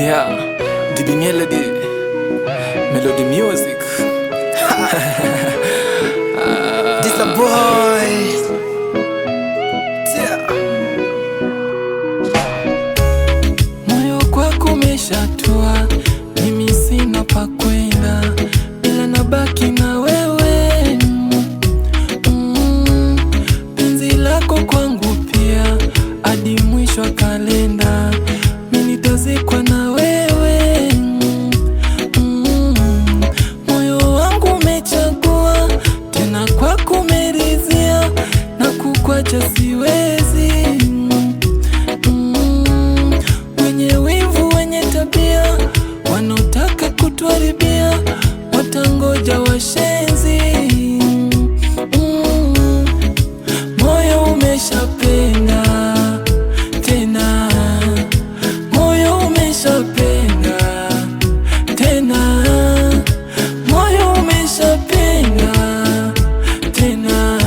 Yeah, DB Melody, Melody Music. This a boy. Yeah. Moyo kwako umeshatua, mimi sina pa kwenda, ila nabaki na wewe. Penzi lako kwangu pia, hadi mwisho wa kalenda, mimi nitazikwa na wewe. Moyo wangu umechagua, tena kwako umeridhia, na kukwacha siwezi. Wenye wivu, wenye tabia, wanaotaka kutuharibia, watangoja washenzi. Moyo umeshapenda tena, moyo umeshapenda tena, moyo umeshapenda tena,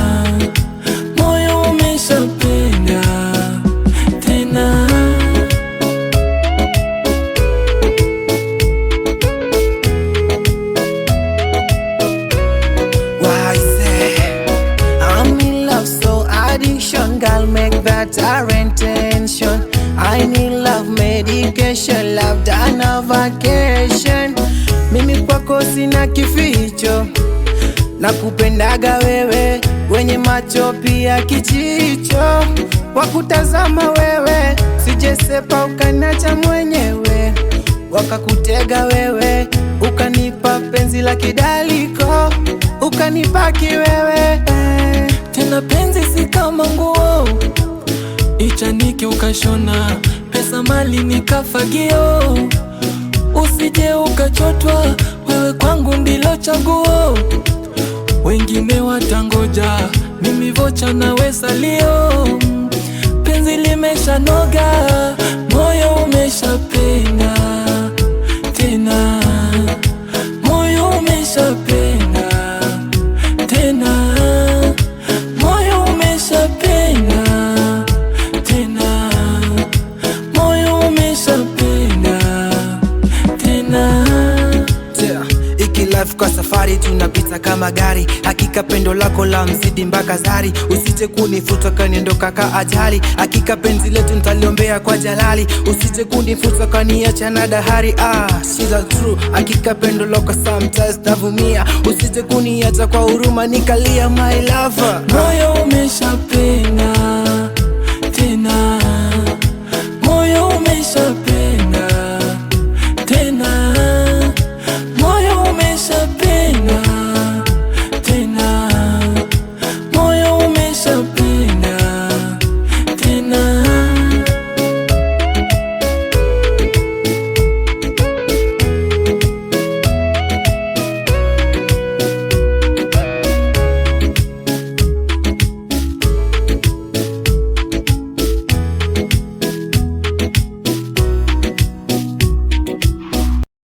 moyo umeshapenda tena. Why say I'm in love, so addiction, girl, make that our intention. I need love medication, love done a vacation. Mimi kwako sina kificho, na kupendaga wewe, wenye macho pia kichicho, wakutazama wewe, sijesepa ukanacha mwenyewe, wakakutega wewe, ukanipa penzi la kidaliko, ukanipaki wewe. Tena penzi si kama nguo, ichanike ukashona, pesa mali nikafagio. Usije ukachotwa, wewe kwangu ndilo chaguo. Wengine watangoja, mimi vocha nawe salio. Penzi limeshanoga, moyo umeshapenda tena, moyo umeshapenda tena, moyo umeshapenda tena, moyo umeshapenda tena. Yeah. Iki life kwa safari tunapita kama gari, hakika pendo lako la mzidi mpaka zari. Usije kunifuta kaniondoka ka ajali, hakika penzi letu nitaliombea kwa jalali. Usije kunifuta kaniacha na dahari, she's a true. Hakika pendo lako sometimes tavumia, usije kuniacha kwa huruma nikalia my lover. Moyo